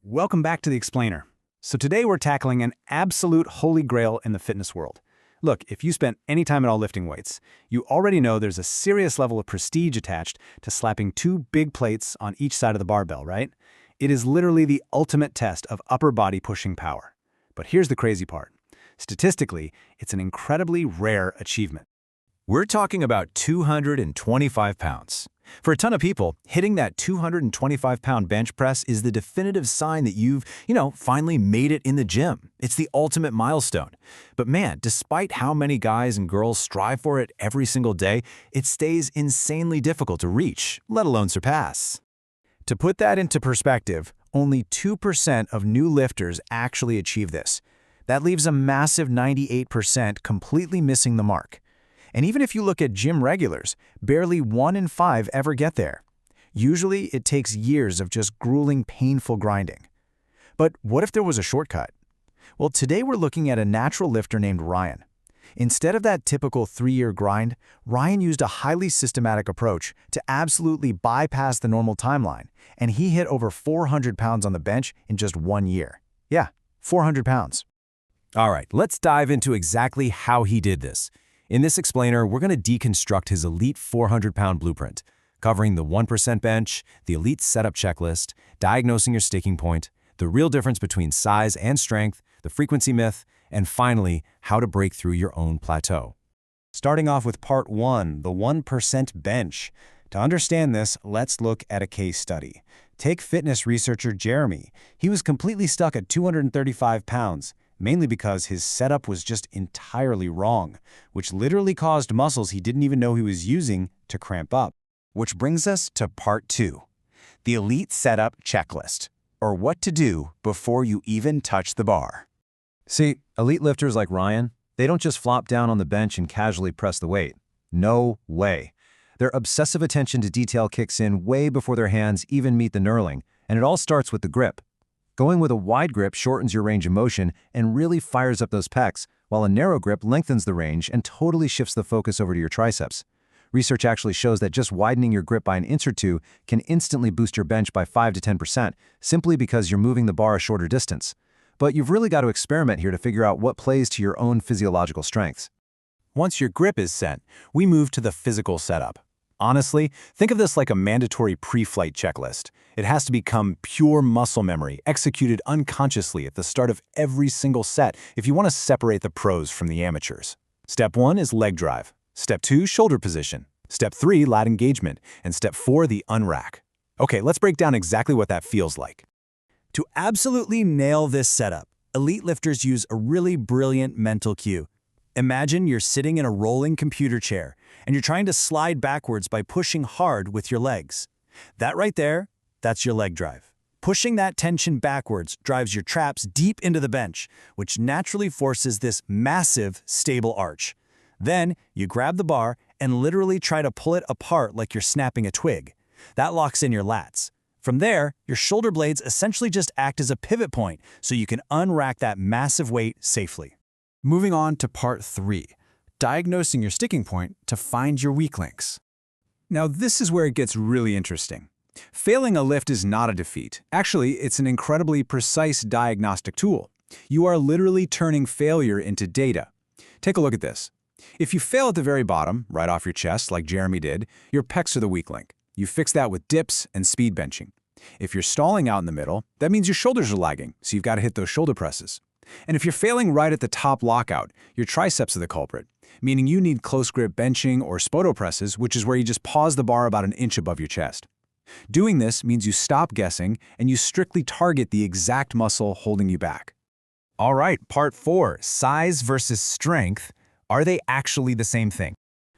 Welcome back to The Explainer. So today we're tackling an absolute holy grail in the fitness world. Look, if you spent any time at all lifting weights, you already know there's a serious level of prestige attached to slapping two big plates on each side of the barbell, right? It is literally the ultimate test of upper body pushing power. But here's the crazy part. Statistically, it's an incredibly rare achievement. We're talking about 225 pounds. For a ton of people, hitting that 225-pound bench press is the definitive sign that you've, finally made it in the gym. It's the ultimate milestone. But man, despite how many guys and girls strive for it every single day, it stays insanely difficult to reach, let alone surpass. To put that into perspective, only 2% of new lifters actually achieve this. That leaves a massive 98% completely missing the mark. And even if you look at gym regulars, barely 1 in 5 ever get there. Usually, it takes years of just grueling, painful grinding. But what if there was a shortcut? Well, today we're looking at a natural lifter named Ryan. Instead of that typical 3-year grind, Ryan used a highly systematic approach to absolutely bypass the normal timeline, and he hit over 400 pounds on the bench in just 1 year. Yeah, 400 pounds. All right, let's dive into exactly how he did this. In this explainer, we're going to deconstruct his elite 400-pound blueprint, covering the 1% bench, the elite setup checklist, diagnosing your sticking point, the real difference between size and strength, the frequency myth, and finally, how to break through your own plateau. Starting off with part 1, the 1% bench. To understand this, let's look at a case study. Take fitness researcher Jeremy. He was completely stuck at 235 pounds. Mainly because his setup was just entirely wrong, which literally caused muscles he didn't even know he was using to cramp up. Which brings us to part 2, the elite setup checklist, or what to do before you even touch the bar. See, elite lifters like Ryan, they don't just flop down on the bench and casually press the weight. No way. Their obsessive attention to detail kicks in way before their hands even meet the knurling, and it all starts with the grip. Going with a wide grip shortens your range of motion and really fires up those pecs, while a narrow grip lengthens the range and totally shifts the focus over to your triceps. Research actually shows that just widening your grip by an inch or two can instantly boost your bench by 5 to 10%, simply because you're moving the bar a shorter distance. But you've really got to experiment here to figure out what plays to your own physiological strengths. Once your grip is set, we move to the physical setup. Honestly, think of this like a mandatory pre-flight checklist. It has to become pure muscle memory, executed unconsciously at the start of every single set if you want to separate the pros from the amateurs. Step 1 is leg drive. Step 2, shoulder position. Step 3, lat engagement. And step 4, the unrack. Okay, let's break down exactly what that feels like. To absolutely nail this setup, elite lifters use a really brilliant mental cue. Imagine you're sitting in a rolling computer chair, and you're trying to slide backwards by pushing hard with your legs. That right there, that's your leg drive. Pushing that tension backwards drives your traps deep into the bench, which naturally forces this massive, stable arch. Then, you grab the bar and literally try to pull it apart like you're snapping a twig. That locks in your lats. From there, your shoulder blades essentially just act as a pivot point so you can unrack that massive weight safely. Moving on to part 3, diagnosing your sticking point to find your weak links. Now this is where it gets really interesting. Failing a lift is not a defeat. Actually, it's an incredibly precise diagnostic tool. You are literally turning failure into data. Take a look at this. If you fail at the very bottom, right off your chest like Jeremy did, your pecs are the weak link. You fix that with dips and speed benching. If you're stalling out in the middle, that means your shoulders are lagging, so you've got to hit those shoulder presses. And if you're failing right at the top lockout, your triceps are the culprit, meaning you need close grip benching or spoto presses, which is where you just pause the bar about an inch above your chest. Doing this means you stop guessing and you strictly target the exact muscle holding you back. All right, part 4, size versus strength. Are they actually the same thing?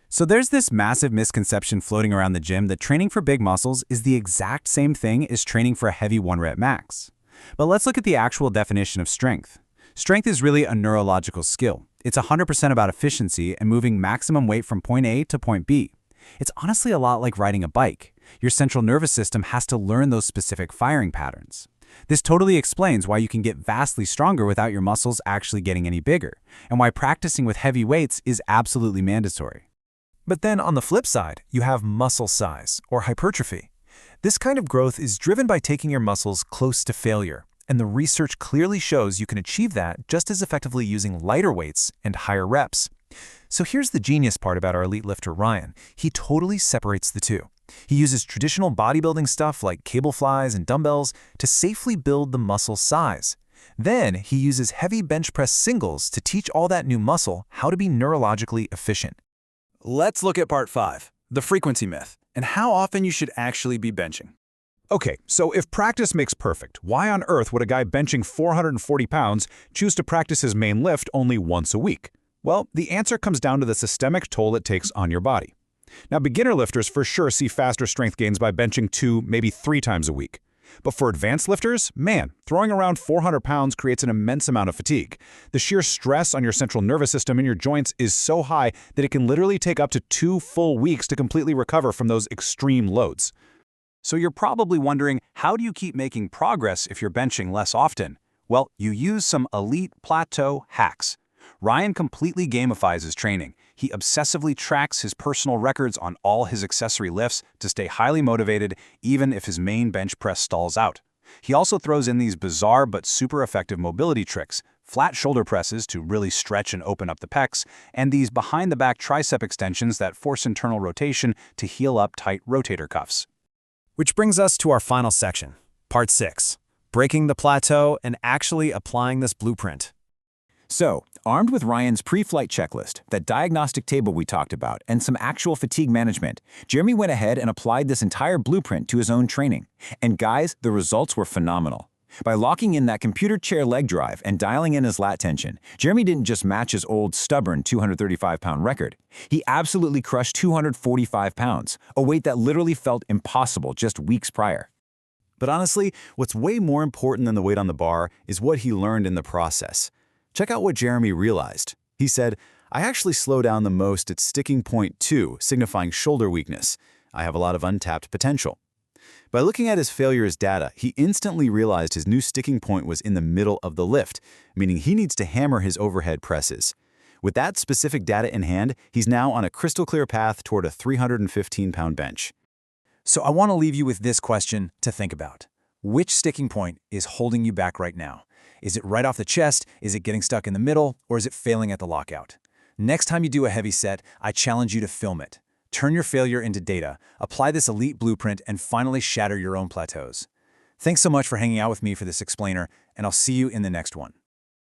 So there's this massive misconception floating around the gym that training for big muscles is the exact same thing as training for a heavy 1-rep max. But let's look at the actual definition of strength. Strength is really a neurological skill. It's 100% about efficiency and moving maximum weight from point A to point B. It's honestly a lot like riding a bike. Your central nervous system has to learn those specific firing patterns. This totally explains why you can get vastly stronger without your muscles actually getting any bigger, and why practicing with heavy weights is absolutely mandatory. But then on the flip side, you have muscle size, or hypertrophy. This kind of growth is driven by taking your muscles close to failure, And the research clearly shows you can achieve that just as effectively using lighter weights and higher reps. So here's the genius part about our elite lifter Ryan. He totally separates the two. He uses traditional bodybuilding stuff like cable flies and dumbbells to safely build the muscle size. Then he uses heavy bench press singles to teach all that new muscle how to be neurologically efficient. Let's look at part 5, the frequency myth, and how often you should actually be benching. Okay, so if practice makes perfect, why on earth would a guy benching 440 pounds choose to practice his main lift only once a week? Well, the answer comes down to the systemic toll it takes on your body. Now, beginner lifters for sure see faster strength gains by benching 2, maybe 3 times a week. But for advanced lifters, man, throwing around 400 pounds creates an immense amount of fatigue. The sheer stress on your central nervous system and your joints is so high that it can literally take up to 2 full weeks to completely recover from those extreme loads. So you're probably wondering, how do you keep making progress if you're benching less often? Well, you use some elite plateau hacks. Ryan completely gamifies his training. He obsessively tracks his personal records on all his accessory lifts to stay highly motivated, even if his main bench press stalls out. He also throws in these bizarre but super effective mobility tricks, flat shoulder presses to really stretch and open up the pecs, and these behind-the-back tricep extensions that force internal rotation to heal up tight rotator cuffs. Which brings us to our final section, Part 6, breaking the plateau and actually applying this blueprint. So, armed with Ryan's pre-flight checklist, that diagnostic table we talked about, and some actual fatigue management, Jeremy went ahead and applied this entire blueprint to his own training. And guys, the results were phenomenal. By locking in that computer chair leg drive and dialing in his lat tension, Jeremy didn't just match his old stubborn 235-pound record. He absolutely crushed 245 pounds, a weight that literally felt impossible just weeks prior. But honestly, what's way more important than the weight on the bar is what he learned in the process. Check out what Jeremy realized. He said, "I actually slow down the most at sticking point 2, signifying shoulder weakness. I have a lot of untapped potential." By looking at his failures data, he instantly realized his new sticking point was in the middle of the lift, meaning he needs to hammer his overhead presses. With that specific data in hand, he's now on a crystal clear path toward a 315-pound bench. So I want to leave you with this question to think about. Which sticking point is holding you back right now? Is it right off the chest? Is it getting stuck in the middle? Or is it failing at the lockout? Next time you do a heavy set, I challenge you to film it. Turn your failure into data, apply this elite blueprint, and finally shatter your own plateaus. Thanks so much for hanging out with me for this explainer, and I'll see you in the next one.